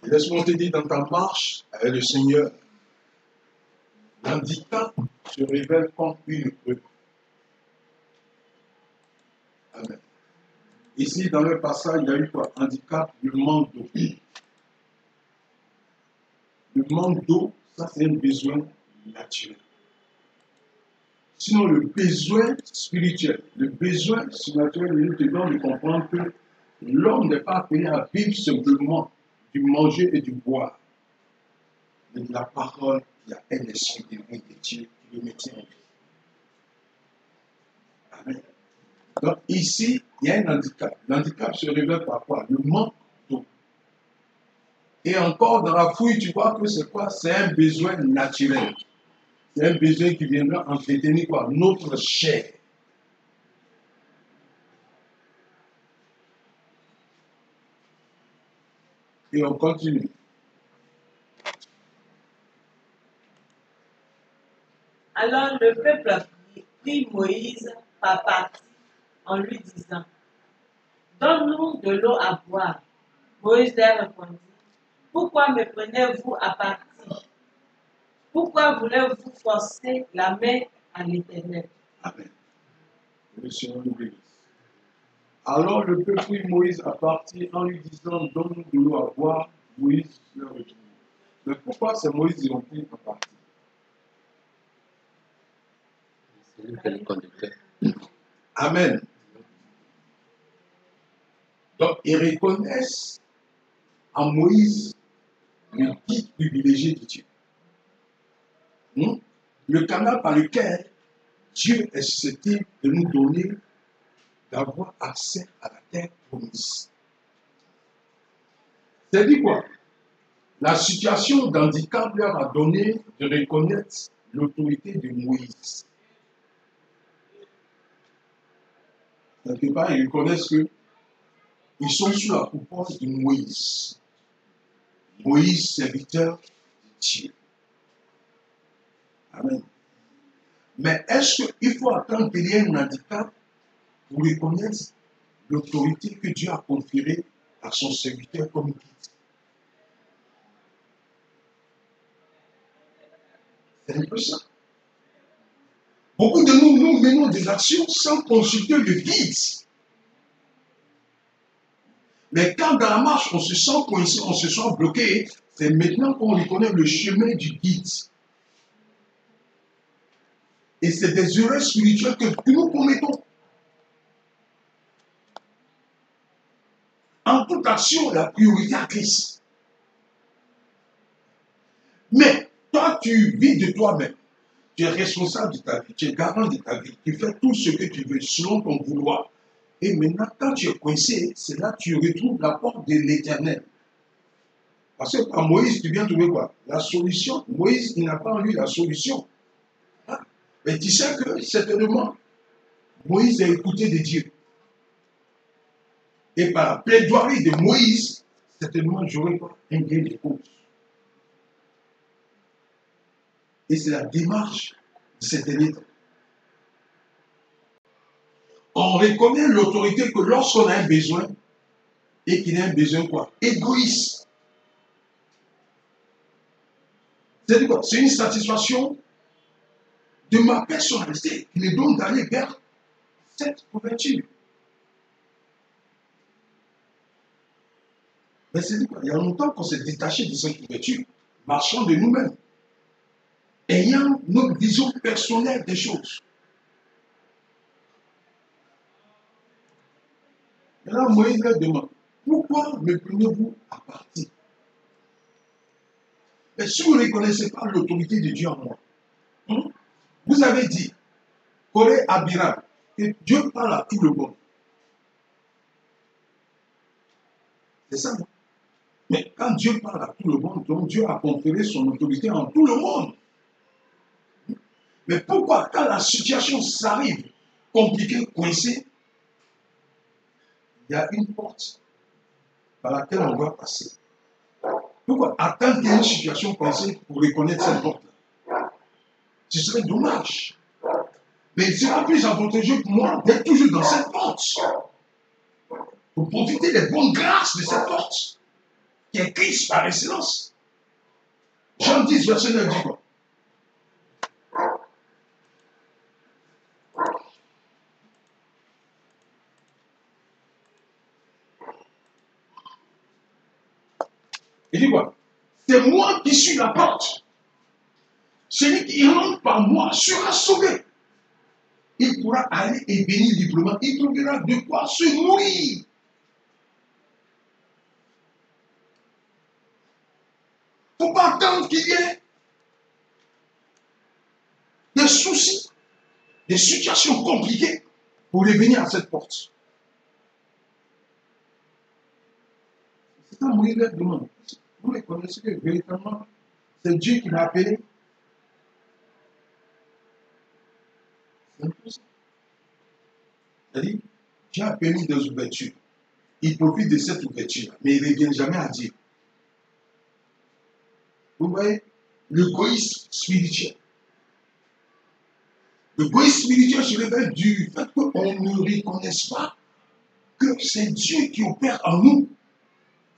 Laisse-moi te dire, dans ta marche avec le Seigneur, l'handicap se révèle comme une preuve. Amen. Ici, dans le passage, il y a eu quoi? Handicap, le manque d'eau. Le manque d'eau, ça c'est un besoin naturel. Sinon, le besoin spirituel, le besoin surnaturel, il te donne de comprendre que l'homme n'est pas appelé à vivre simplement du manger et du boire, mais de la parole, il y a un esprit de vie de Dieu qui le maintient en vie. Amen. Donc ici, il y a un handicap. L'handicap se révèle par quoi? Le manque d'eau. Et encore dans la fouille, tu vois que c'est quoi? C'est un besoin naturel. C'est un besoin qui viendra entretenir quoi? Notre chair. Et on continue. Alors le peuple prit Moïse par partie en lui disant, donne-nous de l'eau à boire. Moïse leur répondit, pourquoi me prenez-vous à partie? Pourquoi voulez-vous forcer la main à l'Éternel? Amen. Le Seigneur nous bénisse. Alors le peuple prit Moïse à partie en lui disant, donne-nous de l'eau à boire. Moïse leur répondit. Mais pourquoi c'est Moïse qui l'ont pris à partie? C'est le conducteur. Amen. Donc, ils reconnaissent en Moïse le guide privilégié de Dieu. Le canal par lequel Dieu est susceptible de nous donner d'avoir accès à la terre promise. C'est-à-dire quoi? La situation d'handicap leur a donné de reconnaître l'autorité de Moïse. Quelque part, ils reconnaissent qu'ils sont sous la coupole de Moïse. Moïse, serviteur de Dieu. Amen. Mais est-ce qu'il faut attendre qu'il y ait un handicap pour reconnaître l'autorité que Dieu a conférée à son serviteur comme guide? C'est un peu ça. Beaucoup de nous menons des actions sans consulter le guide. Mais quand dans la marche, on se sent coincé, on se sent bloqué, c'est maintenant qu'on reconnaît le chemin du guide. Et c'est des erreurs spirituelles que nous commettons. En toute action, la priorité à Christ. Mais toi, tu vis de toi-même. Tu es responsable de ta vie, tu es garant de ta vie. Tu fais tout ce que tu veux selon ton vouloir. Et maintenant, quand tu es coincé, c'est là que tu retrouves la porte de l'Éternel. Parce que par Moïse, tu viens trouver quoi? La solution. Moïse, il n'a pas en lui la solution. Mais tu sais que certainement, Moïse a écouté de Dieu. Et par la plaidoirie de Moïse, certainement, j'aurai pas un gain de cause. Et c'est la démarche de cet dernier temps. On reconnaît l'autorité que lorsqu'on a un besoin, et qu'il a un besoin quoi? Égoïste. C'est quoi? C'est une satisfaction de ma personnalité qui me donne d'aller vers cette couverture. Mais c'est quoi? Il y a longtemps qu'on s'est détaché de cette couverture, marchant de nous-mêmes, ayant notre vision personnelle des choses. Et là, Moïse leur demande, pourquoi me prenez-vous à partie? Mais si vous ne reconnaissez pas l'autorité de Dieu en moi, vous avez dit, Corée Abiram, que Dieu parle à tout le monde. C'est ça, non? Mais quand Dieu parle à tout le monde, donc Dieu a conféré son autorité en tout le monde. Mais pourquoi, quand la situation s'arrive, compliquée, coincée, il y a une porte par laquelle on doit passer. Pourquoi attendre qu'il y ait une situation coincée pour reconnaître cette porte-là? Ce serait dommage. Mais il sera plus avantageux pour moi d'être toujours dans cette porte. Pour profiter des bonnes grâces de cette porte. qui est Christ par excellence. Jean 10, verset 9 dit quoi? Il dit quoi? C'est moi qui suis la porte. Celui qui rentre par moi sera sauvé. Il pourra aller et venir librement. Il trouvera de quoi se nourrir. Il ne faut pas attendre qu'il y ait des soucis, des situations compliquées pour revenir à cette porte. C'est un moyen de demande. Vous reconnaissez que véritablement, c'est Dieu qui l'a appelé. C'est un peu ça. C'est-à-dire, Dieu a permis des ouvertures. Il profite de cette ouverture, mais il ne revient jamais à Dieu. Vous voyez, l'égoïsme spirituel. L'égoïsme spirituel se révèle du fait qu'on ne reconnaisse pas que c'est Dieu qui opère en nous.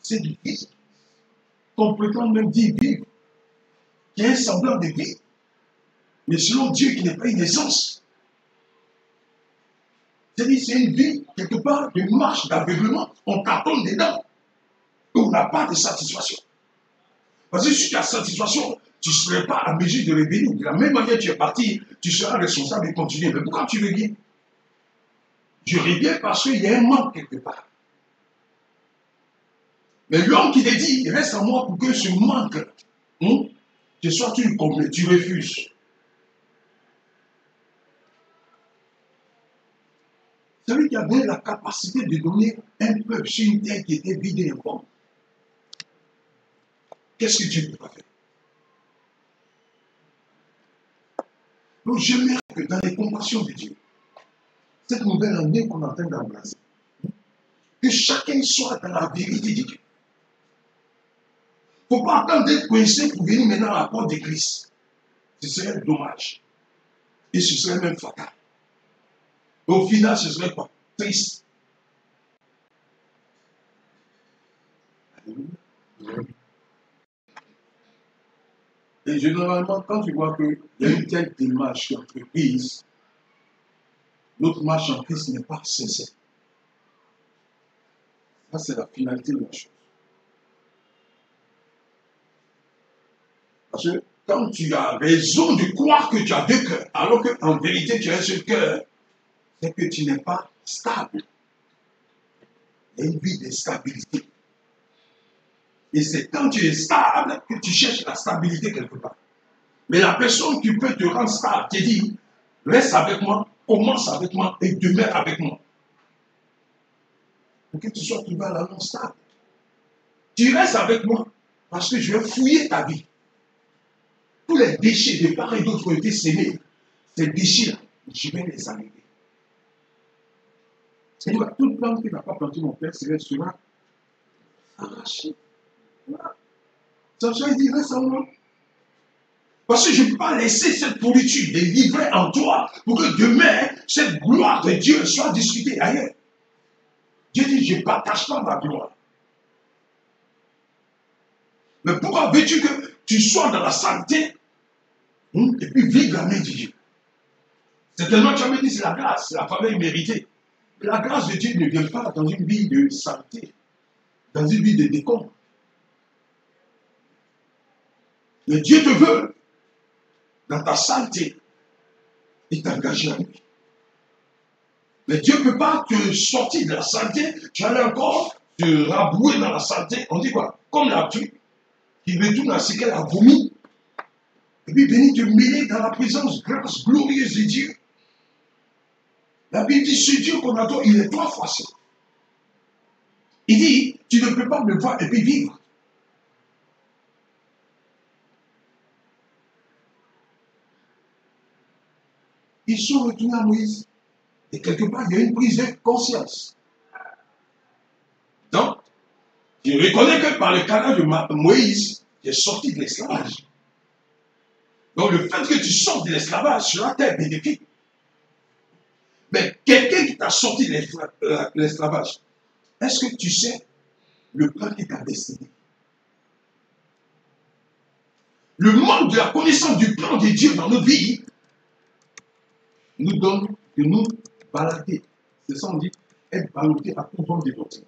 C'est du vie. Qu'on prétend même dire vivre. Qui est un semblant de vie. Mais selon Dieu qui n'est pas une essence. C'est-à-dire c'est une vie, quelque part, de marche d'aveuglement. On tâtonne dedans. Et on n'a pas de satisfaction. Parce que si tu as satisfaction, tu ne serais pas à mesure de revenir. De la même manière que tu es parti, tu seras responsable et continuer. Mais pourquoi tu reviens? Je reviens parce qu'il y a un manque quelque part. Mais l'homme qui te dit, reste en moi pour que ce manque te soit une complète, tu refuses. Celui qui avait la capacité de donner un peuple sur une terre qui était vide et informe. Qu'est-ce que Dieu ne peut pas faire? Donc j'aimerais que dans les compassions de Dieu, cette nouvelle année qu'on est en train d'embrasser, que chacun soit dans la vérité de Dieu. Il ne faut pas attendre d'être coincé pour venir maintenant à la porte de Christ. Ce serait dommage. Et ce serait même fatal. Et au final, ce serait quoi? Triste. Et généralement, quand tu vois qu'il y a une telle démarche qui est entreprise, notre marche en Christ n'est pas sincère. Ça, c'est la finalité de la chose. Parce que quand tu as raison de croire que tu as deux cœurs, alors qu'en vérité tu as un seul cœur, c'est que tu n'es pas stable. Il y a une vie de stabilité. Et c'est quand tu es stable que tu cherches la stabilité quelque part. Mais la personne qui peut te rendre stable te dit, reste avec moi, commence avec moi et demeure avec moi. Pour que tu sois trouvé à la non stable. Tu restes avec moi parce que je vais fouiller ta vie. Tous les déchets de part et d'autre ont été sémés. Ces déchets-là, je vais les enlever. C'est-à-dire, toute plante qui n'a pas planté mon père sera arrachée. Voilà. Ça veut dire, reste en moi. Parce que je ne peux pas laisser cette pourriture délivrer en toi pour que demain, cette gloire de Dieu soit discutée ailleurs. Dieu dit, je ne partage pas ma gloire. Mais pourquoi veux-tu que tu sois dans la sainteté et puis vivre la main de Dieu? C'est tellement, tu as dit, c'est la grâce, c'est la faveur méritée. Mais la grâce de Dieu ne vient pas dans une vie de sainteté, dans une vie de décombre. Mais Dieu te veut dans ta sainteté et t'engager à lui. Mais Dieu ne peut pas te sortir de la sainteté, tu allais encore te rabouer dans la sainteté. On dit quoi? Comme la pluie qui retourne à ce qu'elle a vomi. Et puis venir te mêler dans la présence grâce glorieuse de Dieu. La Bible dit, ce Dieu qu'on adore, il est trois fois saint. Il dit, tu ne peux pas me voir et puis vivre. Ils sont retournés à Moïse. Et quelque part, il y a une prise de conscience. Donc, je reconnais que par le canal de Moïse, tu es sorti de l'esclavage. Donc, le fait que tu sortes de l'esclavage sera tes bénéfices. Mais quelqu'un qui t'a sorti de l'esclavage, est-ce que tu sais le plan qui t'a destiné? Le manque de la connaissance du plan de Dieu dans notre vie nous donne de nous balader. C'est ça on dit, être ballotté à tout vent des doctrines.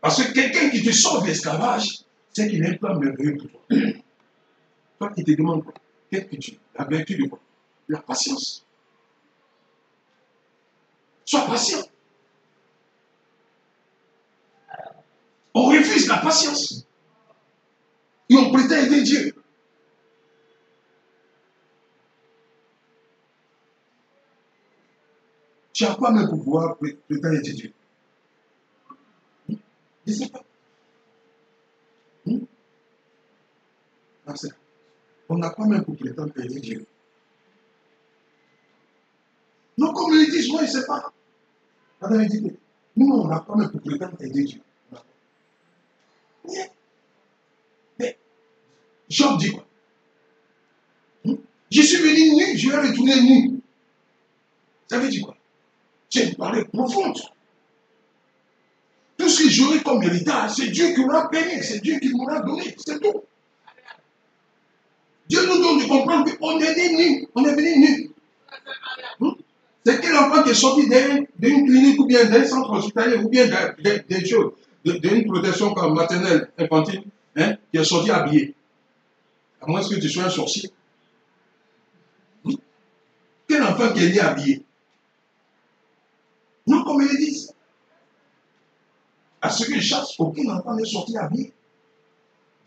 Parce que quelqu'un qui te sort de l'esclavage, c'est qu'il a un plan merveilleux pour toi. Toi qui te demandes quoi? Qu'est-ce que tu es? La vertu de quoi? La patience. Sois patient. On refuse la patience. Et on prétend aider Dieu. Tu n'as pas même pour pouvoir prétendre aider Dieu. Je ne sais pas. On n'a pas même pour prétendre aider Dieu. Nos communautés, moi, je ne sais pas. Nous, on n'a pas même pour prétendre aider Dieu. Mais Job dit quoi? Je suis venu nu, je vais retourner nu. Ça veut dire quoi? C'est une parole profonde. Tout ce que j'aurai comme héritage, c'est Dieu qui m'aura béni, c'est Dieu qui m'aura donné, c'est tout. Dieu nous donne de comprendre qu'on est né nu, on est venu nu. C'est quel enfant qui est sorti d'une clinique ou bien d'un centre hospitalier ou bien d'une chose, d'une protection comme maternelle, infantile, hein, qui est sorti habillé. À moins que tu sois un sorcier. Quel enfant qui est né habillé? Non, comme ils le disent. À ce que je chasse, aucun enfant n'est sorti habillé.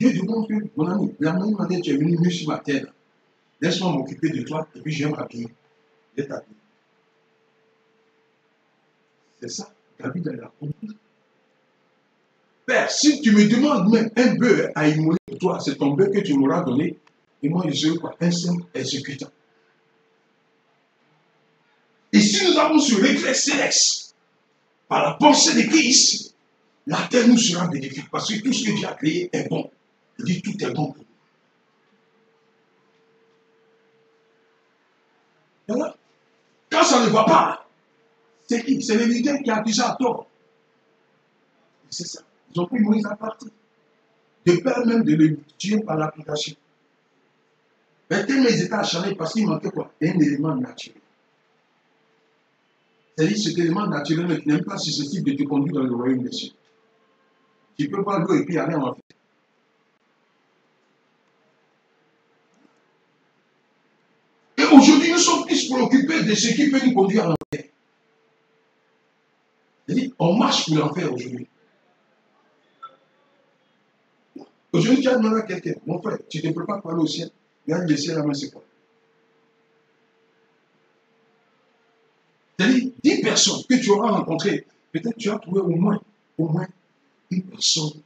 Dieu demande que, mon ami, la même manière que tu es venu nu sur ma terre, laisse-moi m'occuper de toi et puis je vais m'habiller. Je vais t'habiller. C'est ça, David a compris. Père, si tu me demandes même un bœuf à immoler pour toi, c'est ton bœuf que tu m'auras donné, et moi je serai quoi? Un simple exécutant. Et si nous avons ce réflexe céleste, par la pensée de Christ, la terre nous sera bénéfique, parce que tout ce que Dieu a créé est bon. Il dit tout est bon pour nous. Voilà. Quand ça ne va pas, c'est qui? C'est les leaders qui accusent à tort. C'est ça. Ils ont pris Moïse à partie. De peur même de le tuer par l'application. Mais tellement ils étaient acharnés parce qu'il manquait quoi? Un élément naturel. C'est-à-dire cet élément naturel mais qui n'est même pas susceptible de te conduire dans le royaume des cieux. Tu peux boire l'eau et puis aller en enfer. Et aujourd'hui, nous sommes plus préoccupés de ce qui peut nous conduire à l'enfer. C'est-à-dire, on marche pour l'enfer aujourd'hui. Aujourd'hui, tu as demandé à quelqu'un, mon frère, tu ne peux pas parler au ciel. Regarde le ciel, la main, c'est quoi? C'est-à-dire, 10 personnes que tu auras rencontrées, peut-être tu as trouvé au moins une personne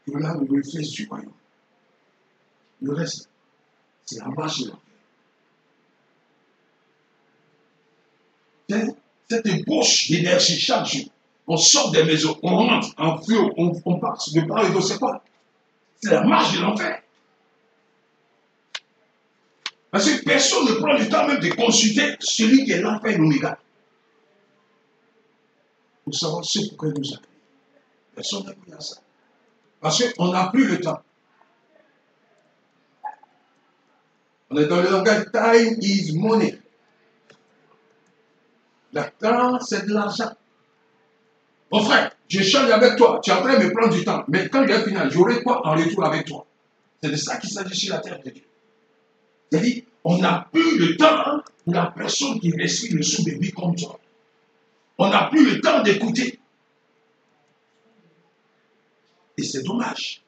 qui aura le réflexe du royaume. Le reste, c'est la marche de l'enfer. Cette ébauche d'énergie chaque jour, on sort des maisons, on rentre en feu, on passe de part et d'autre, c'est quoi? C'est la marche de l'enfer. Parce que personne ne prend le temps même de consulter celui qui est l'alpha et l'oméga. Pour savoir ce pourquoi il nous a créé. Personne n'a pris à ça. Parce qu'on n'a plus le temps. On est dans le langage time is money. Le temps, c'est de l'argent. Mon frère, je change avec toi. Tu es en train de me prendre du temps. Mais quand il est final, j'aurai quoi en retour avec toi? C'est de ça qu'il s'agit sur la terre de Dieu. C'est-à-dire, on n'a plus le temps pour la personne qui respire le souffle de vie comme toi. On n'a plus le temps d'écouter. Et c'est dommage.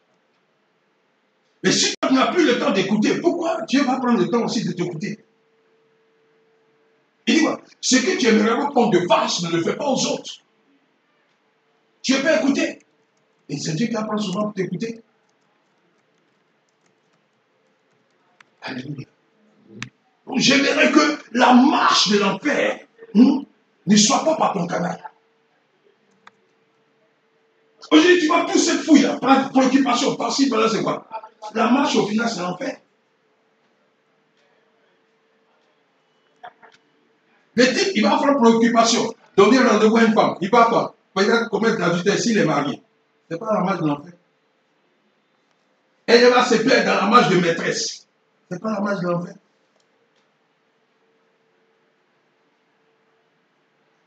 Mais si tu n'as plus le temps d'écouter, pourquoi Dieu va prendre le temps aussi de t'écouter? Il dit quoi? Ce que tu aimerais qu'on te fasse, ne le fais pas aux autres. Tu ne peux pas écouter. Et c'est Dieu qui apprend souvent pour t'écouter. Alléluia. Donc j'aimerais que la marche de l'enfer ne soit pas par ton canal. Aujourd'hui, tu vois toute cette fouille, là, préoccupation, par-ci, par-là, c'est quoi? La marche, au final, c'est l'enfer. Le type, il va faire préoccupation. Donner rendez-vous à une femme. Il va quoi? Peut-être commettre l'adultère s'il est marié. Ce n'est pas la marche de l'enfer. Elle va se plaire dans la marche de maîtresse. Ce n'est pas la marche de l'enfer.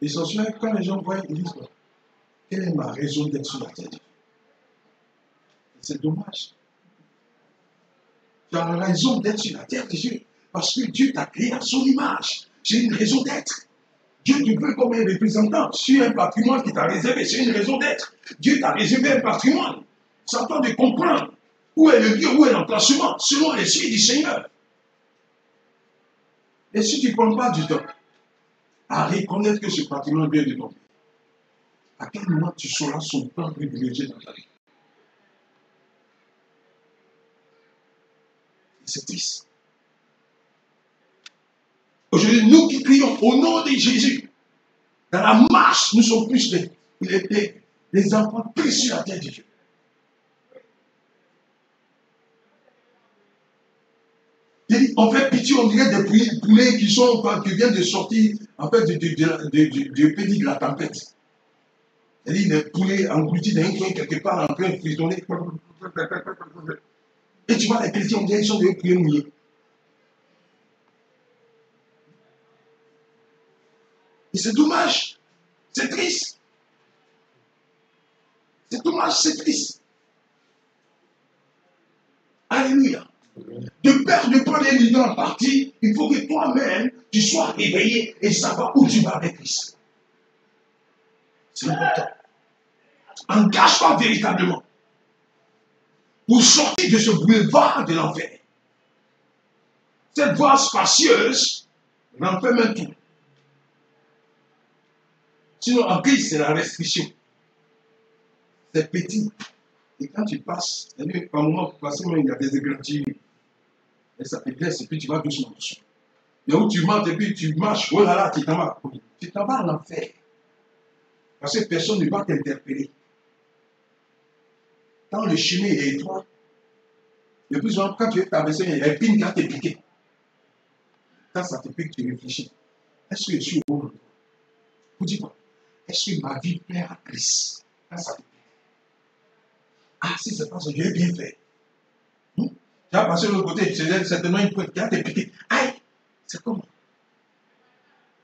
Ils sont sûrs que quand les gens voient, ils disent quoi? Quelle est ma raison d'être sur la terre? C'est dommage. Tu as raison d'être sur la terre de Dieu. Parce que Dieu t'a créé à son image. J'ai une raison d'être. Dieu te veut comme un représentant sur un patrimoine qui t'a réservé. C'est une raison d'être. Dieu t'a réservé un patrimoine. C'est à toi de comprendre où est le lieu, où est l'emplacement, selon l'esprit du Seigneur. Et si tu ne prends pas du temps à reconnaître que ce patrimoine vient de ton pays, à quel moment tu sauras son plan privilégié dans ta vie? C'est triste. Aujourd'hui, nous qui crions au nom de Jésus, dans la marche, nous sommes plus les enfants pris sur la terre de Dieu. On fait pitié, on dirait des poulets qui viennent de sortir en fait, du pays de la tempête. C'est-à-dire des poulets engloutis dans un coin quelque part en train de frissonner. Et tu vois les chrétiens, on dirait qu'ils sont des poulets mouillés. Et c'est dommage. C'est triste. C'est dommage, c'est triste. Alléluia. De peur de prendre les leaders en partie, il faut que toi-même, tu sois éveillé et savoir où tu vas avec Christ. C'est important. Engage-toi véritablement pour sortir de ce boulevard de l'enfer. Cette voie spacieuse, l'enfer même tout. Sinon, en Christ, c'est la restriction. C'est petit. Et quand tu passes, par moment, il y a des égratignures. Et ça te blesse, et puis tu vas doucement, doucement. Mais où tu montes, et puis tu marches, oh là là, tu t'en vas. Tu t'en vas à l'enfer. Parce que personne ne va t'interpeller. Quand le chemin est étroit, le plus souvent, quand tu es traversé, il y a un pin qui va te piquer. Quand ça te pique, tu réfléchis. Est-ce que je suis au bon? Vous dites quoi? Est-ce que ma vie plaît à Christ? Quand ça te pique. Ah, si c'est pas ça, je l'ai bien fait. Tu vas passer de l'autre côté, c'est certainement une pointe qui va te piquer. Aïe! C'est comment?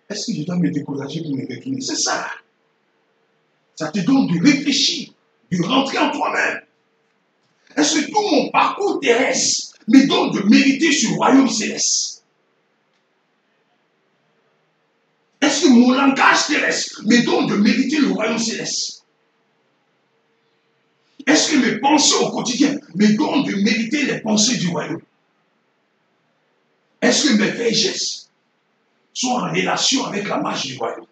Est-ce que je dois me décourager pour me retourner? C'est ça. Ça te donne de réfléchir, de rentrer en toi-même. Est-ce que tout mon parcours terrestre me donne de mériter sur le royaume céleste? Est-ce que mon langage terrestre me donne de mériter le royaume céleste? Est-ce que mes pensées au quotidien me donnent de mériter les pensées du royaume? Est-ce que mes faits et gestes sont en relation avec la marche du royaume?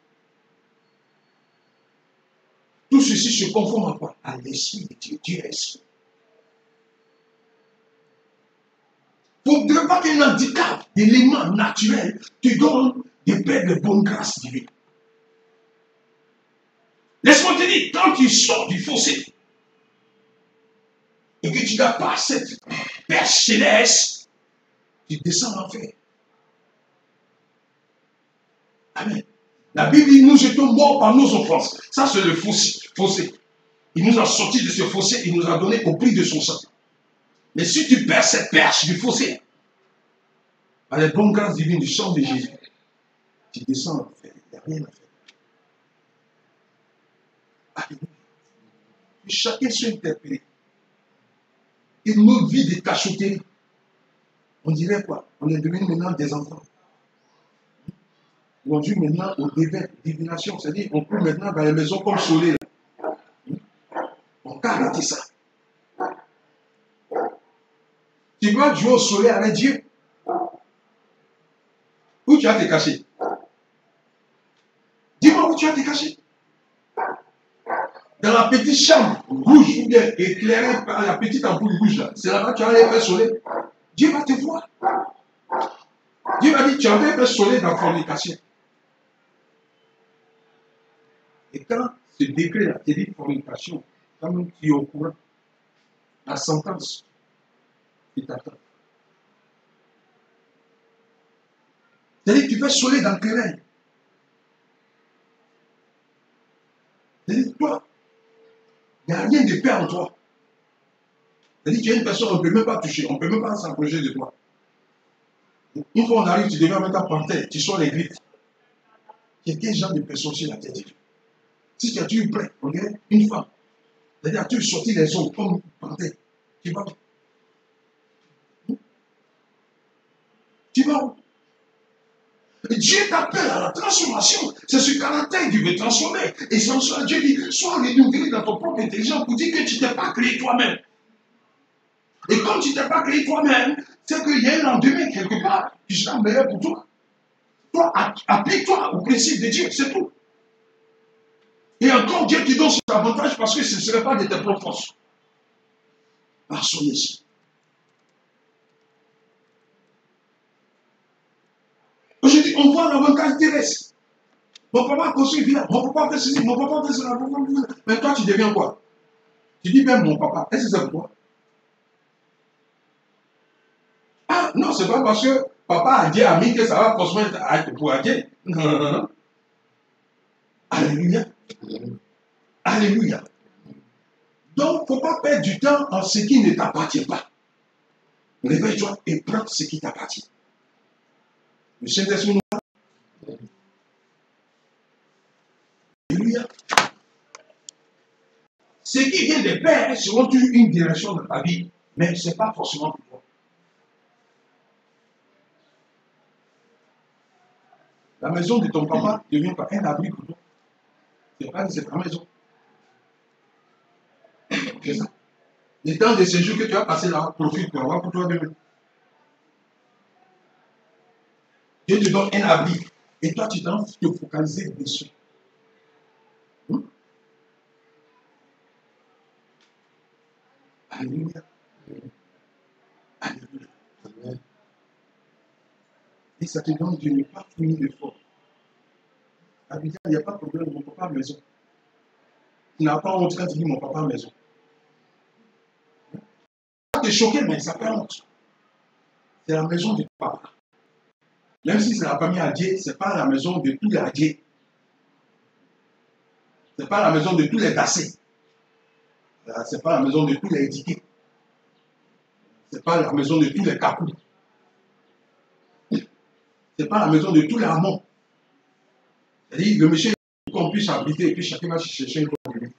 Tout ceci se conforme à quoi? À l'esprit de Dieu. Dieu est esprit. Pour ne pas qu'un handicap d'éléments naturels te donne de perdre de bonnes grâces divines. Laisse-moi te dire, quand tu sors du fossé et que tu n'as pas cette perche céleste, tu descends en enfer. Amen. La Bible dit, nous étions morts par nos offenses. Ça, c'est le fossé. Il nous a sortis de ce fossé, il nous a donné au prix de son sang. Mais si tu perds cette perche du fossé, par les bonnes grâces divines du sang de Jésus, tu descends en enfer. Il n'y a rien à faire. Alléluia. Chacun soit interpellé. Une autre vie de cachotterie. On dirait quoi? On est devenu maintenant des enfants. On joue maintenant au divination. C'est-à-dire qu'on court maintenant dans les maisons comme soleil. On peut arrêter ça. Tu dois jouer au soleil avec Dieu. Où tu vas te cacher? Dis-moi où tu vas te cacher. Dans la petite chambre rouge, ou bien éclairée par la petite ampoule rouge là. C'est là-bas que tu vas aller faire soleil. Dieu va te voir. Dieu va dire, tu avais fait soleil dans la fornication. Et quand ce décret-là te dit fornication, quand tu es au courant, la sentence qui t'attend. C'est-à-dire que tu fais soleil dans le terrain. C'est-à-dire que toi, il n'y a rien de paix en toi. C'est-à-dire qu'il y a une personne, on ne peut même pas toucher, on ne peut même pas s'approcher de toi. Une fois on arrive, tu deviens même ta panthère, tu sors les griffes. Il y a quel genre de personne sur la tête de Dieu? Si tu as tué près, regarde, une femme, c'est-à-dire tu as sorti les ongles comme une panthère, tu vas où? Tu vas où? Dieu t'appelle à la transformation. C'est ce caractère qui veut transformer. Et sans cela, Dieu dit, sois renouvelé dans ton propre intelligence pour dire que tu ne t'es pas créé toi-même. Et comme tu ne t'es pas créé toi-même, c'est qu'il y a un lendemain quelque part qui sera meilleur pour toi. Toi, applique-toi au principe de Dieu, c'est tout. Et encore, Dieu te donne cet avantage parce que ce ne serait pas de tes propres forces. Par son esprit. Aujourd'hui, on voit l'avantage terrestre. Mon papa a construit bien, mon papa fait ceci, mon papa fait cela. Mais toi, tu deviens quoi? Tu dis même mon papa. Est-ce que c'est pour toi? Ah, non, c'est pas parce que papa a dit à Ami que ça va construire pour Dieu. Non, non, non, non. Alléluia. Alléluia. Donc, il ne faut pas perdre du temps en ce qui ne t'appartient pas. Réveille-toi et prends ce qui t'appartient. Le Saint-Esprit nous parle. Alléluia. Ce qui vient des pères seront toujours une direction dans ta vie, mais ce n'est pas forcément pour toi. La maison de ton papa ne devient pas un abri pour toi. C'est pas que c'est ta maison. C'est ça. Le temps de séjour que tu as passé là, profite pour avoir pour toi demain. Dieu te donne un abri. Et toi, tu dois te focaliser dessus. Alléluia. Alléluia. Et ça te donne de ne pas finir l'effort. Abidjan, il n'y a pas de problème, mon papa à la maison. Tu n'as pas honte quand tu dis mon papa à la maison. Ça va te choquer, mais ça fait honte. C'est la maison de ton papa. Même si c'est la famille Adié, ce n'est pas la maison de tous les Adié. Ce n'est pas la maison de tous les Dassé. Ce n'est pas la maison de tous les étiquetés. Ce n'est pas la maison de tous les Capous. Ce n'est pas la maison de tous les Amons. C'est-à-dire le monsieur qu'on puisse habiter et puis chacun va chercher une fois de lui.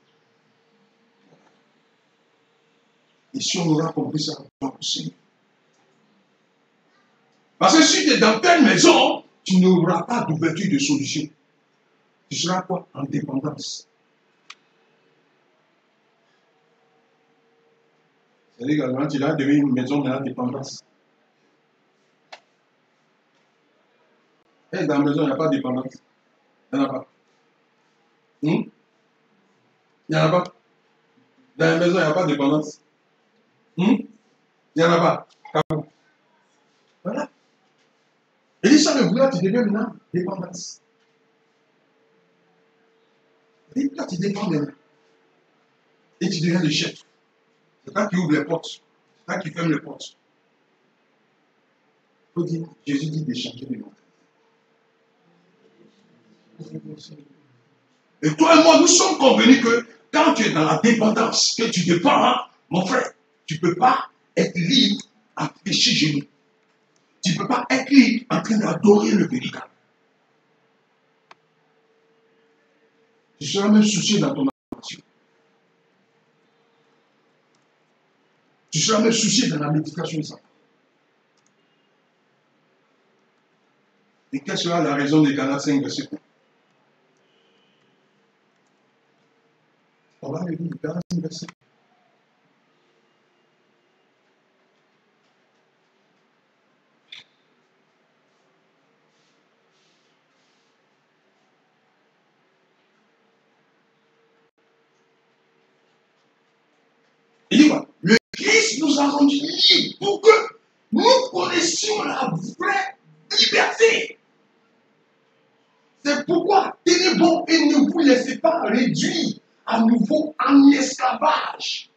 Et si on aura compris ça, on va aussi. Parce que si tu es dans telle maison, tu n'auras pas d'ouverture de solution. Tu seras quoi? En dépendance. C'est-à-dire que quand tu vas devenir une maison de la dépendance. Et dans la maison, il n'y a pas de dépendance. Il n'y en a pas. Il n'y en a pas. Dans la maison, il n'y a pas de dépendance. Il n'y en a pas. Voilà. Et dit ça, le vouloir, tu deviens maintenant dépendance. Et là, tu dépends de lui. Et tu deviens le chef. C'est toi qui ouvre les portes. C'est toi qui ferme les portes. Il faut dire, Jésus dit de changer de nom. Et toi et moi, nous sommes convenus que quand tu es dans la dépendance, que tu dépends, hein, mon frère, tu ne peux pas être libre à pécher genoux. Tu ne peux pas être libre en train d'adorer le véritable. Tu seras même soucié dans ton adoration. Tu seras même soucié dans la méditation de ça. Et quelle sera la raison de Galates 5, verset 1? On va le lire, Galates 5, verset 1. Il dit quoi? Le Christ nous a rendus libres pour que nous connaissions la vraie liberté. C'est pourquoi tenez bon et ne vous laissez pas réduire à nouveau en esclavage.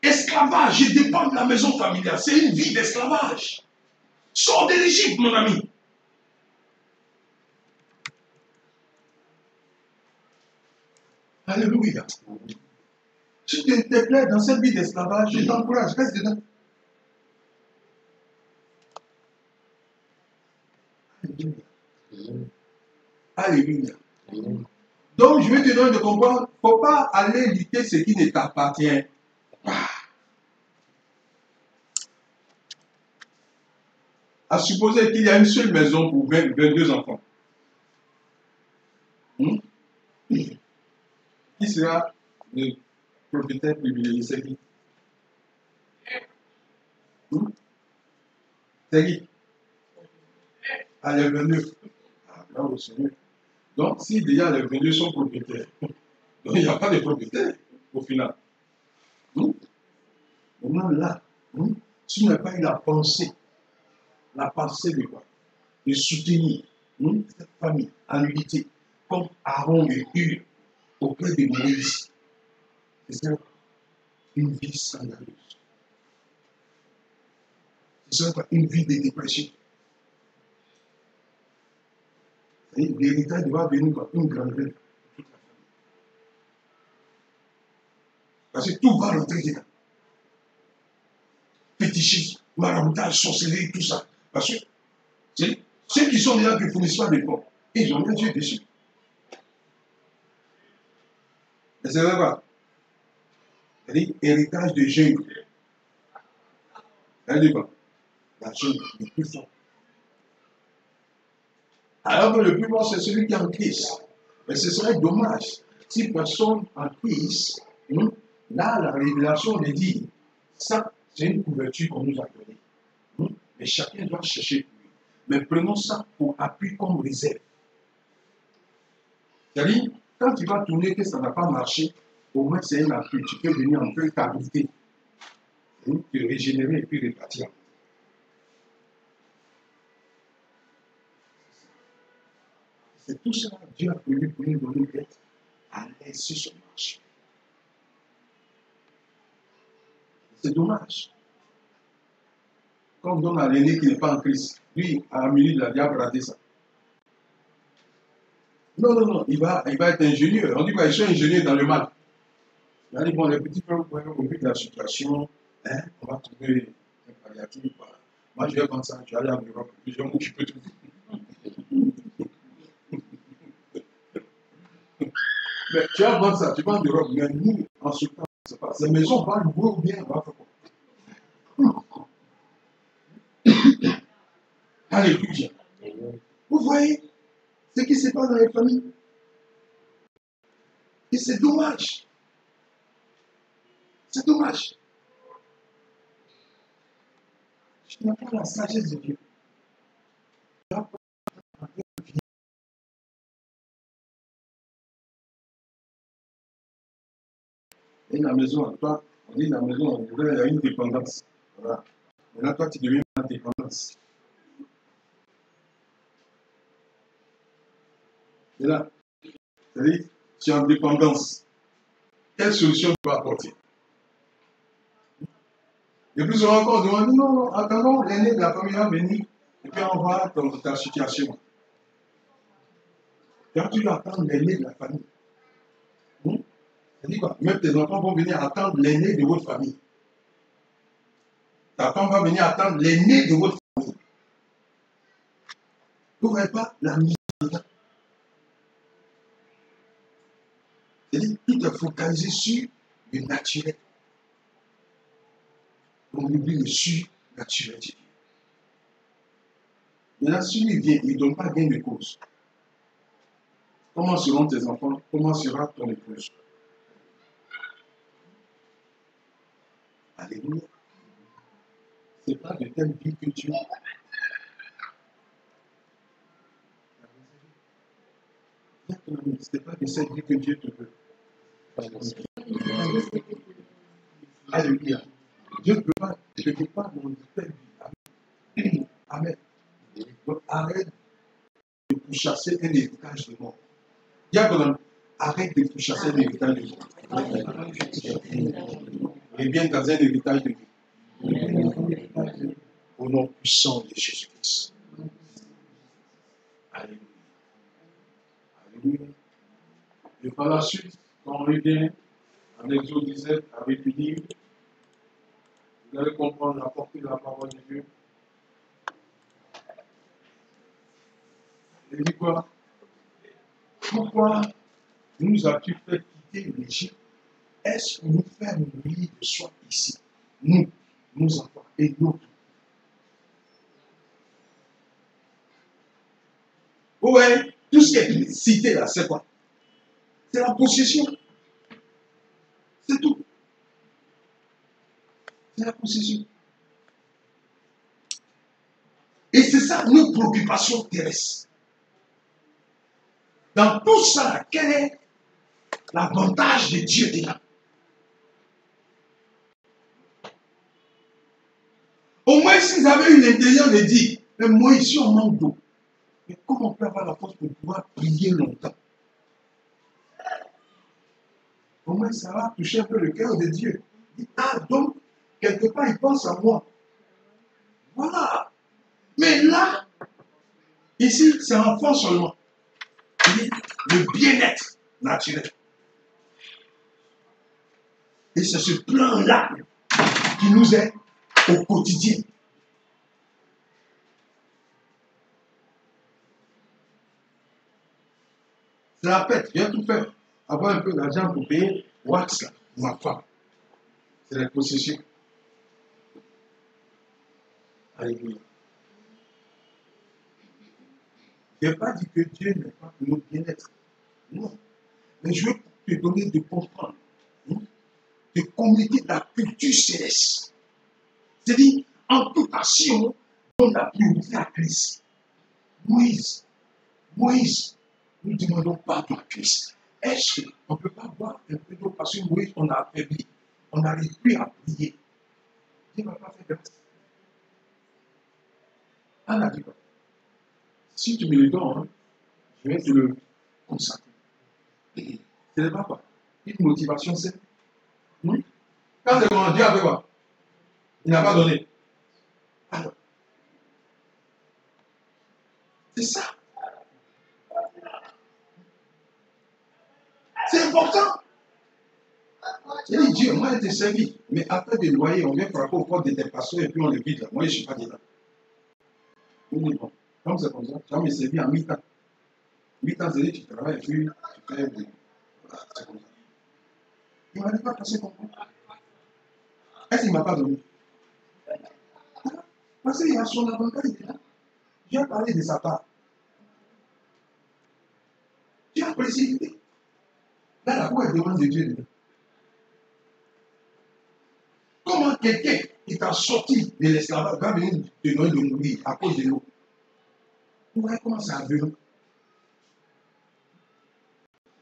Esclavage, je dépends de la maison familiale. C'est une vie d'esclavage. Sors de l'Égypte, mon ami. Alléluia. Si tu te plais dans cette vie d'esclavage, je t'encourage, reste dedans. Alléluia. Amen. Donc, je vais te donner de comprendre, il ne faut pas aller lutter ce qui ne t'appartient pas. À supposer qu'il y a une seule maison pour 22 enfants. Qui sera le propriétaire privilégié? C'est qui? C'est qui? Ah, les 22. Ah, bravo Seigneur. Donc, si déjà les 22 sont propriétaires, donc il n'y a pas de propriétaire au final. Maintenant là, tu n'as pas eu la pensée de quoi? De soutenir cette famille en unité, comme Aaron et Hur auprès de Moïse. C'est une vie scandaleuse. C'est une vie de dépression. L'héritage doit venir comme une grande reine. Parce que tout va rentrer dedans. Fétichisme, maraboutage, sorcellerie, tout ça. Parce que ceux qui sont là qui ne fournissent pas de fonds, ils ont bien Dieu dessus. Mais c'est vrai quoi? C'est-à-dire héritage de jungle. C'est-à-dire quoi? La jungle le plus fort. Alors que le plus fort, c'est celui qui est en Christ. Mais ce serait dommage si personne en Christ, là, la révélation de dire, ça, c'est une couverture qu'on nous a donnée. Mais chacun doit chercher pour lui. Mais prenons ça pour appui comme réserve. C'est-à-dire, quand tu vas tourner que ça n'a pas marché, au moins c'est un appui. Tu peux venir en pleine stabilité. Te régénérer et puis repartir. C'est tout ça que Dieu a prévu pour nous donner d'être à l'aise sur ce marché. C'est dommage. Quand on donne à l'aîné qui n'est pas en Christ, lui, à la minute, il a déjà raté ça. Non, il va être ingénieur. On dit quoi, il est ingénieur dans le mal. Il a dit, bon, les petits frères, au vu de la situation, on va trouver un palliatif. Moi, je vais comme ça, je vais aller en Europe, puis je vais m'occuper de tout. Mais tu vas vendre ça, tu vas en Europe, mais nous, en ce temps, c'est pas. Ces maisons valent beaucoup bien, on va faire quoi? Alléluia. Vous voyez ce qui se passe dans les familles? Et c'est dommage. C'est dommage. Tu n'as pas la sagesse de Dieu. Et la maison, toi, on dit la maison, il y a une dépendance. Voilà. Maintenant, toi, tu deviens en dépendance. Et là, c'est-à-dire, tu es en dépendance. Quelle solution tu vas apporter? Et plus souvent, on demande, non, attendons, l'aîné de la famille va venir, et puis on va dans ta situation. Quand tu dois attendre l'aîné de la famille, c'est-à-dire quoi? Même tes enfants vont venir attendre l'aîné de votre famille. Ta femme va venir attendre l'aîné de votre famille. Vous ne voyez pas la mise en temps. C'est-à-dire tout est focalisé sur le naturel. On oublie le surnaturel. Maintenant, si lui vient, il ne donne pas gain de cause. Comment seront tes enfants? Comment sera ton épouse? Alléluia. Ce n'est pas de telle vie que tu as. Ce n'est pas de cette vie que Dieu te veut. Alléluia. Dieu ne peut pas dans telle vie. Amen. Donc arrête de pourchasser un héritage de mort. Il y a quand même, arrête de pourchasser un héritage de mort. Et bien dans un héritage de vie. Au nom puissant de Jésus-Christ. Alléluia. Alléluia. Et par la suite, quand on revient à En Exode 17, avec une livre, vous allez comprendre la portée de la parole de Dieu. Il dit quoi? Pourquoi nous as-tu fait quitter l'Égypte? Est-ce pour nous faire mourir de soif ici? Nous, nos enfants et nous. Ouais, tout ce qui est cité là, c'est quoi? C'est la possession. C'est tout. C'est la possession. Et c'est ça notre préoccupation terrestre. Dans tout ça, quel est l'avantage de Dieu dedans? Au moins, s'ils avaient une intelligence de dire, mais moi ici on manque d'eau. Mais comment on peut avoir la force pour pouvoir prier longtemps? Au moins, ça va toucher un peu le cœur de Dieu. Il dit, ah, donc, quelque part, il pense à moi. Voilà. Mais là, ici, c'est un fond seulement. Il dit, le bien-être naturel. Et c'est ce plan-là qui nous est au quotidien. C'est la pète, viens tout faire. Avoir un peu d'argent pour payer Wax, ma femme. C'est la possession. Alléluia. Je n'ai pas dit que Dieu n'est pas pour notre bien-être. Non. Mais je veux te donner de comprendre, de communiquer de la culture céleste. C'est-à-dire, en toute action, donne la priorité à Christ. Moïse, nous ne demandons pas de Christ. Est-ce qu'on ne peut pas boire un peu d'eau parce que Moïse, on a affaibli. On n'arrive plus à prier. Dieu ne va pas faire grâce. Allah dit quoi? Si tu me le donnes, je vais te le consacrer. Ce n'est pas quoi? Une motivation, c'est. Quand c'est comment Dieu a fait quoi? Il n'a pas donné. Alors, c'est ça. C'est important. J'ai dit, Dieu, moi, je t'ai servi. Mais après de loyer, on vient frapper au corps de tes pasteurs et puis on le vide. Moi, je ne suis pas dedans. Oui, bon. Comme c'est comme ça, tu vas me servir en mi-temps. Mi-temps, c'est-à-dire que tu travailles et puis tu fais des. Voilà, c'est comme ça. Il ne m'avait pas passé comme ça. Est-ce qu'il ne m'a pas donné? Parce qu'il y a son avantage. Dieu a parlé de sa part. Dieu a précipité. Là, la quoi demande de Dieu. Comment quelqu'un qui t'a sorti de l'esclavage va venir te donner de mourir à cause de l'eau? Vous voyez comment ça a venu?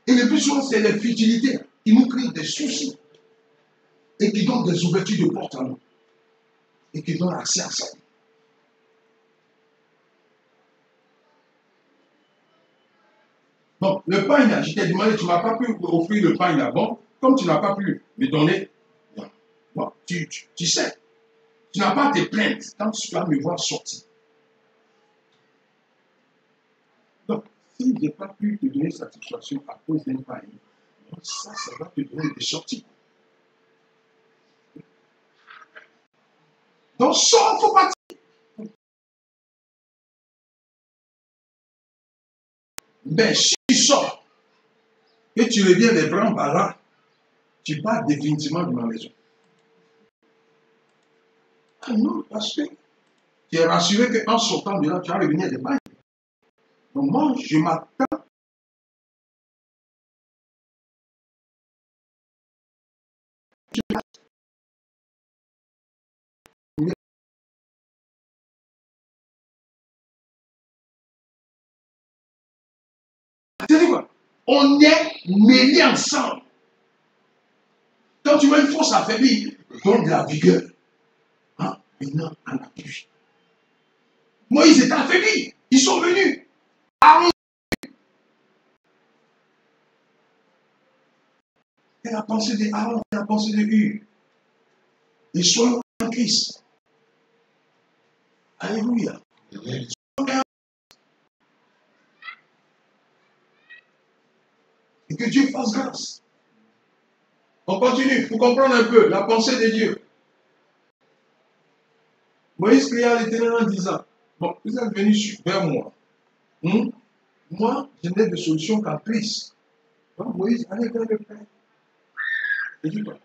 Et le plus souvent, c'est les futilités qui nous créent des soucis et qui donnent des ouvertures de porte à nous et qui donnent accès à ça. Donc, le pain, je t'ai demandé, tu ne m'as pas pu offrir le pain là. Bon, comme tu n'as pas pu me donner, bon, tu sais, tu n'as pas à te plaindre quand tu vas me voir sortir. Donc, si je n'ai pas pu te donner satisfaction à cause d'un pain, ça va te donner des sorties. Donc, sors, il faut partir. Mais si tu sors et tu reviens les bras ballants, tu pars définitivement de ma maison. Ah non, parce que tu es rassuré qu'en sortant de là, tu vas revenir des bails. Donc, moi, je m'attends. C'est quoi? On est mêlés ensemble. Quand tu vois une force affaiblie, donne de la vigueur. Hein? Maintenant, en appui. Moïse était affaibli. Ils sont venus. Aaron. Et la pensée de Aaron, et la pensée de Hur. Ils sont en Christ. Alléluia. Et que Dieu fasse grâce. On continue pour comprendre un peu la pensée de Dieu. Moïse cria à l'Éternel en disant, bon, vous êtes venus vers moi. Moi, je n'ai de solution qu'en Christ. Donc Moïse, allez vers le Père. Et dis toi,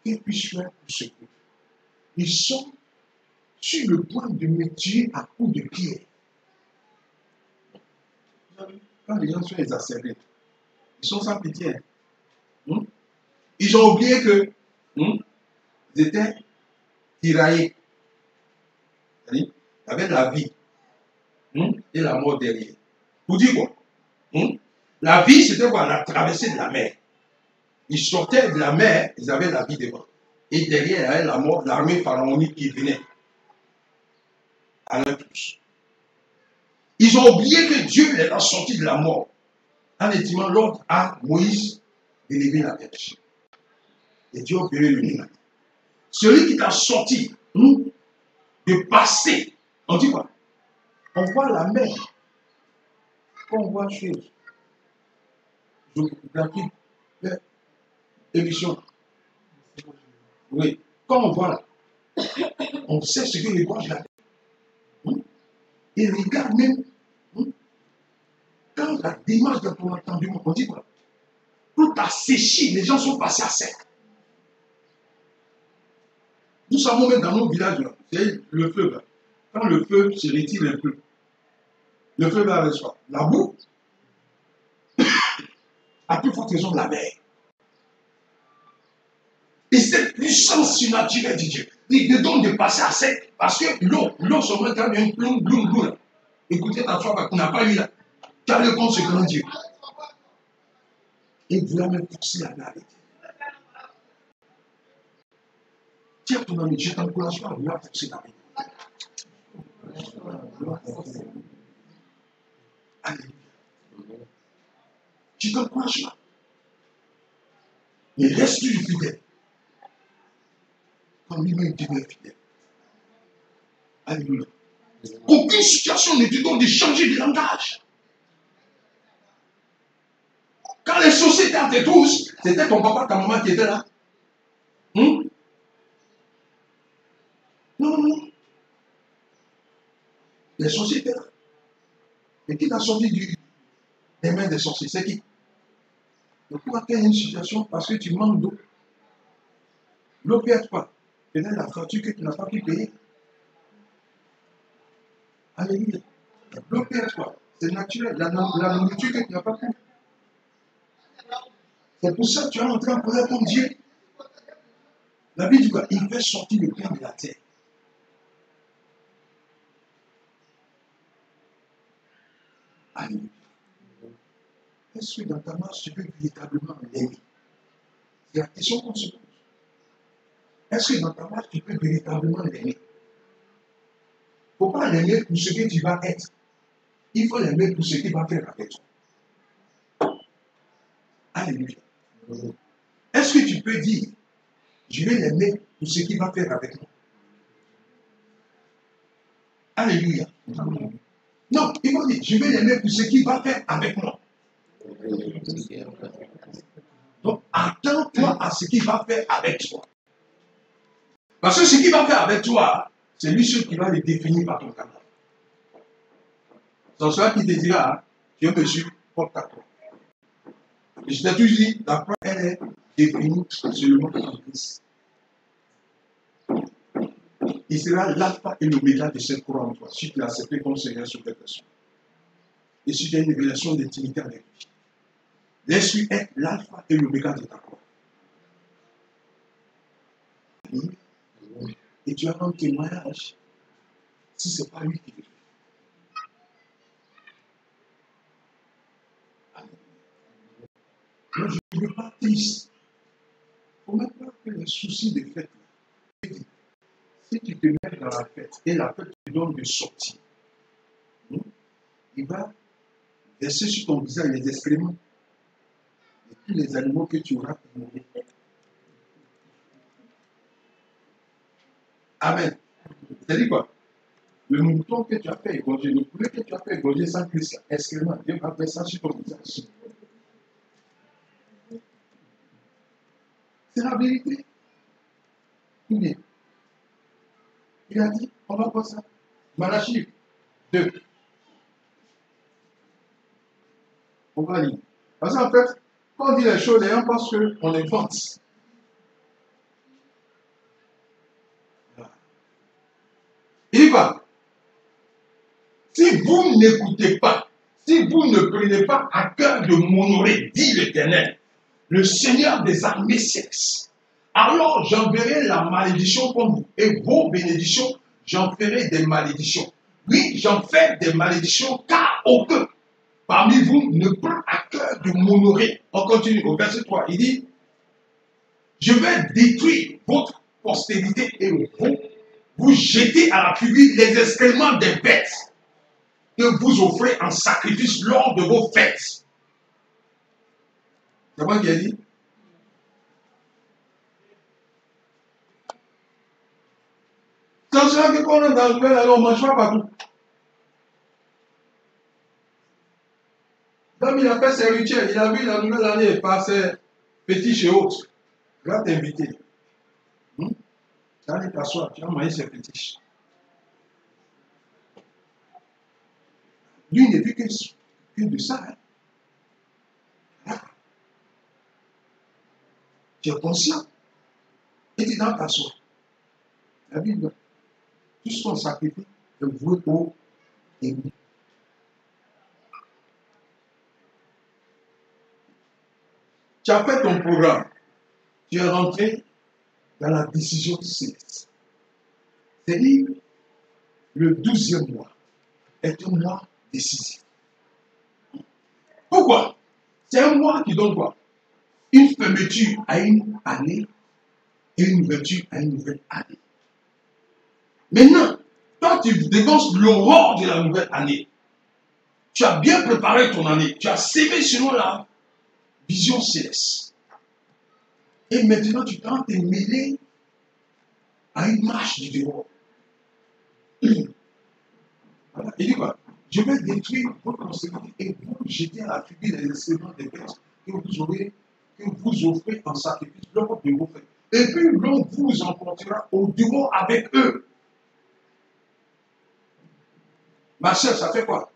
que puis-je faire pour ce peuple? Ils sont sur le point de me tuer à coups de pierre. Quand les gens sont exacerbés, ils sont sans pitié. Ils ont oublié que ils étaient tiraillés. C'est-à-dire, il y avait la vie et la mort derrière. Pour dire quoi? La vie, c'était quoi? La traversée de la mer. Ils sortaient de la mer, ils avaient la vie devant. Et derrière, il y avait la mort, l'armée pharaonique qui venait. À l'un tous. Ils ont oublié que Dieu les a sortis de la mort. En estimant l'ordre à Moïse d'élever la perche. Et Dieu a opéré le miracle. Celui qui t'a sorti, de passer, on dit quoi? On voit la mer. Quand on voit chose, géographique, émission. Oui. Quand on voit là, on sait ce que les gorges là. Et regarde même, quand la démarche de ton entendement, on dit quoi? Tout a séché, les gens sont passés à sec. Nous savons même dans nos villages, c'est le feu là. Quand le feu se retire un peu, le feu va avec soi. La boue, à plus forte raison de la mer. Et cette puissance surnaturelle de Dieu, il te donne de passer à sec. Parce que l'eau se met quand même blum là. Écoutez ta foi, qu'on n'a pas eu là. Tu as le compte ce grand Dieu. Et vous l'avez forcé la arrêter. Tiens ton ami, je t'encourage pas à vouloir forcer la arrêter. Alléluia. Tu t'encourages pas. Mais reste fidèle. Comme lui-même demeure fidèle. Alléluia. Aucune situation ne te donne de changer de langage. Quand les sociétés étaient tous, c'était ton papa, ta maman qui était là. Non. Les sociétés là. Et qui t'a sorti des mains des sorciers? C'est qui? Donc, tu vas créer une situation parce que tu manques d'eau. L'eau peut être quoi? Peut-être la facture que tu n'as pas pu payer. Alléluia. L'eau peut être quoi? C'est naturel. La nourriture que tu n'as pas pu. C'est pour ça que tu es en train de poser ton Dieu. La Bible dit quoi? Il fait sortir le pain de la terre. Alléluia. Est-ce que dans ta marche, tu peux véritablement l'aimer? C'est la question qu'on se pose. Est-ce que dans ta marche, tu peux véritablement l'aimer? Il ne faut pas l'aimer pour ce que tu vas être. Il faut l'aimer pour ce qu'il va faire avec toi. Alléluia. Est-ce que tu peux dire, je vais l'aimer pour ce qu'il va faire avec moi? Alléluia. Non, il faut dire, je vais l'aimer pour ce qu'il va faire avec moi. Donc, attends-toi à ce qu'il va faire avec toi. Parce que ce qu'il va faire avec toi, c'est lui seul qui va le définir par ton canal. C'est cela qui te dira, je me suis porte ta croix. Et je t'ai toujours dit, la croix, elle est définie seulement par Christ. Il sera l'alpha et l'oméga de cette croix en toi, si tu l'as accepté comme Seigneur sur ta personne. Et si tu as une révélation d'intimité avec lui. Laisse-lui être l'alpha et l'oméga de ta croix. Et tu as un témoignage si ce n'est pas lui qui le fait. Moi, je ne veux pas triste. Il ne faut même pas que les soucis de fête. Si tu te mets dans la fête et la fête te donne de sortir, il va verser sur ton visage les excréments de tous les animaux que tu auras pour mourir. Amen. C'est-à-dire quoi? Le mouton que tu as fait égorger, le poulet que tu as fait égorger sans Christ, excrément, Dieu va faire ça sur ton visage. C'est la vérité. Il a dit, on va voir ça. Malachie 2. On va lire. Parce qu'en fait, quand on dit les choses, les gens pensent qu'on invente. Il dit quoi? Si vous n'écoutez pas, si vous ne prenez pas à cœur de m'honorer, dit l'Éternel, le Seigneur des armées célestes, alors j'enverrai la malédiction contre vous, et vos bénédictions, j'en ferai des malédictions. Oui, j'en fais des malédictions, car aucun parmi vous ne prend à cœur de m'honorer. On continue au verset 3, il dit, je vais détruire votre postérité et vous jeter à la furie les excréments des bêtes que vous offrez en sacrifice lors de vos fêtes. C'est moi qui ai dit? C'est cela que quand on est dans le nouvelle année, on ne mange pas partout. Comme il a fait ses rituels, il a vu la nouvelle année par ses fétiches et autres. Il va t'inviter. Tu vas aller t'asseoir, tu vas manger ses fétiches. Lui, il n'est plus que de ça. Hein. Tu es conscient. Et tu es dans ta soie. La Bible, tout ce qu'on sacrifie est voué au ennemi. Tu as fait ton programme. Tu es rentré dans la décision céleste. C'est-à-dire, le 12e mois est un mois décisif. Pourquoi? C'est un mois qui donne quoi? Une fermeture à une année et une ouverture à une nouvelle année. Maintenant, toi, tu dénonces l'aurore de la nouvelle année. Tu as bien préparé ton année. Tu as sévé selon la vision céleste. Et maintenant, tu tentes de te mêler à une marche du dehors. Voilà. Il dit quoi? Je vais détruire votre postérité et vous jeter à la furie les excréments des bêtes que vous offrez en sacrifice lors de vos fêtes. Et puis l'on vous emportera au dehors avec eux. Ma soeur, ça fait quoi?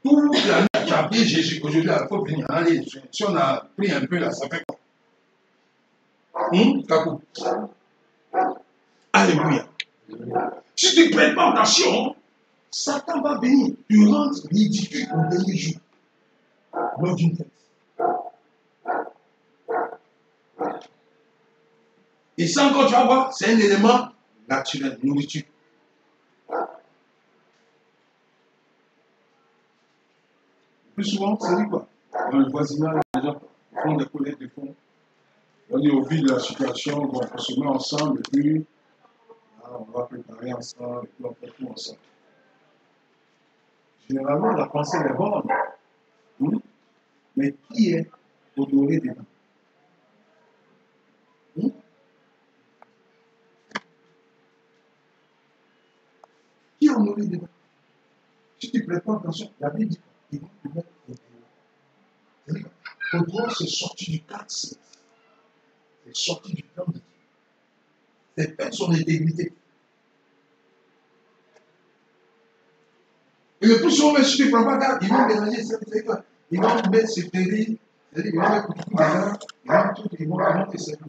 Toute la nuit, tu as pris Jésus. Aujourd'hui, il faut venir. Allez, si on a pris un peu là, ça fait quoi? Kakou. Alléluia. Si tu ne prêtes pas attention, Satan va venir. Tu rentres ridicule au dernier jour. Lors d'une fête. Et ça encore, tu vas voir, c'est un élément naturel, nourriture. Plus souvent, c'est dit quoi? Dans le voisinage, les gens font des collectes de fonds. On dit au vu de la situation, bon, on se met ensemble et puis on va préparer ensemble et puis on fait tout ensemble. Généralement, la pensée est bonne. Mais qui est honoré dedans? Qui est honoré dedans? Si tu ne prêtes pas attention, la Bible dit qu'ils vont te mettre au dehors. Au dehors, c'est sorti du cadre, c'est sorti du plan de Dieu. C'est perdre son intégrité. Et le plus souvent, si tu ne prends pas garde, ils vont mélanger ça. Ils vont mettre ce péri, c'est-à-dire ils vont mettre beaucoup de gens, ils vont te servir.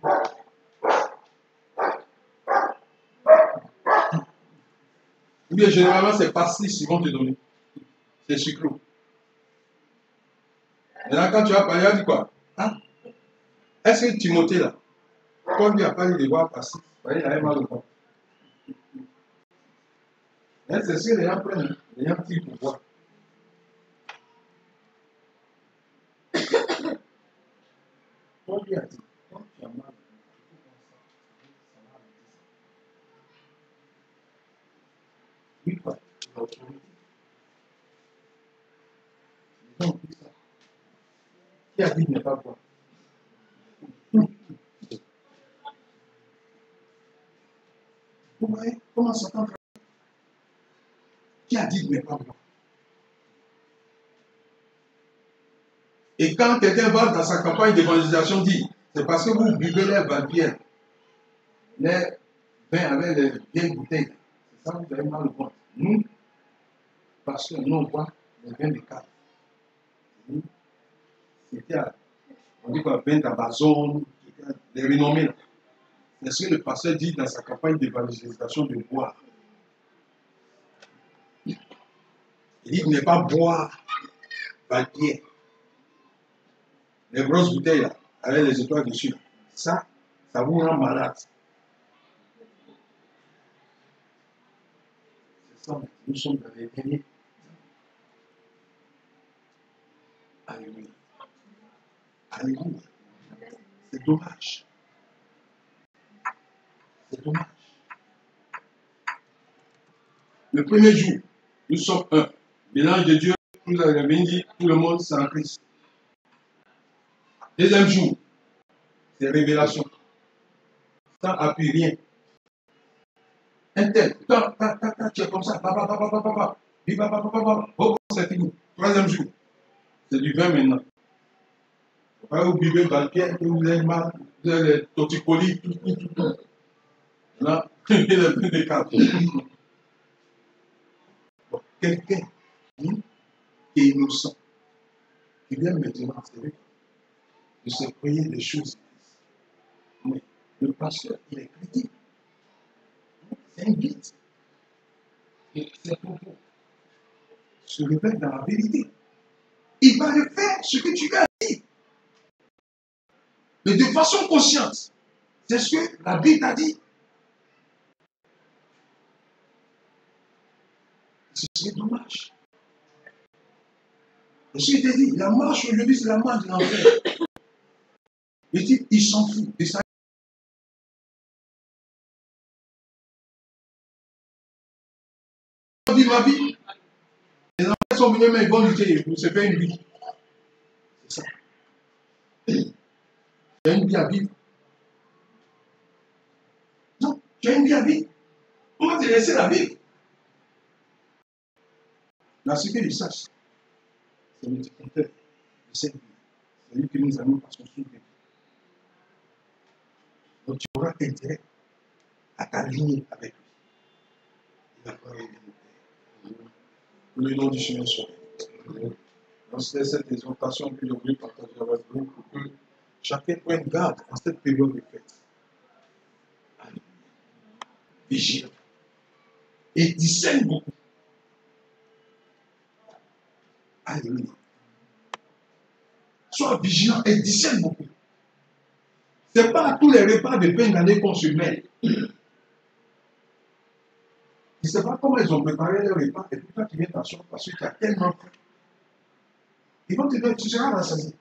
Ou bien généralement, c'est pastis qu'ils vont te donner. C'est sucrot. Maintenant, quand tu vas parler, tu dis quoi? Hein? Est-ce que Timothée, là, quand lui a parlé de voir pastis, il avait mal au corps. C'est ce que les gens prennent, les gens tirent pour voir. Quand lui a dit, quand tu as mal, oui, quoi? L'autorité. Les gens ont pris ça. Qui a dit ne pas boire? Vous voyez comment Satan travaille? Qui a dit de ne pas boire? Et quand quelqu'un va dans sa campagne d'évangélisation, dit C'est parce que vous buvez les vampires, les vins avec les vieilles bouteilles. C'est ça que vous avez mal au ventre. Nous, parce que nous, on boit les vins de cave. C'était, on dit quoi, vin d'Amazon, les renommés. C'est ce que le pasteur dit dans sa campagne d'évangélisation de boire. Il dit ne pas boire vampire. Les grosses bouteilles là, avec les étoiles dessus, là. Ça vous rend malade. C'est ça, nous sommes dans les derniers. Alléluia. Alléluia. C'est dommage. C'est dommage. Le premier jour, nous sommes un. Mélange de Dieu, nous avons dit, tout le monde c'est en Christ. Deuxième jour, c'est révélation. Sans appui, rien. Un tel, tu es comme ça, c'est fini. Troisième jour, c'est du vin maintenant. Vous buvez Valpierre, vous avez mal, vous avez les toxicolies, tout. Là, il y a plus de cartes. Quelqu'un qui est innocent, qui vient maintenant, c'est vrai, de se prier des choses. Mais le pasteur, il est critique. C'est un guide. Et ses propos se révèlent dans la vérité. Il va le faire ce que tu lui as dit. Mais de façon consciente. C'est ce que la Bible a dit. Ce serait dommage. Et ce qu'il t'a dit, la marche aujourd'hui, c'est la marche de l'enfer. Il dit, il s'en fout. Et ça, dit ma vie. Les enfants sont venus, mais ils vont lutter pour se faire une vie. C'est ça. Il y a une vie à vivre. Non, tu as une vie à vivre. On va te laisser la vivre. Là, ce que je sache, c'est le compteur de cette vie. C'est lui que nous allons par son souffle. Donc tu auras intérêt à t'aligner avec lui. Il a parlé de nous. Que le nom du Seigneur soit béni. Donc c'est cette exhortation que je voulais partager avec vous pour que chacun prenne garde en cette période de fête. Vigile. Et discerne beaucoup. Alléluia. Sois vigilant et discerne beaucoup. Ce n'est pas à tous les repas de fin d'année qu'on se met. Je ne sais pas comment ils ont préparé les repas et puis toi tu viens t'asseoir parce que tu as tellement faim. Ils vont te dire, tu seras rassasié.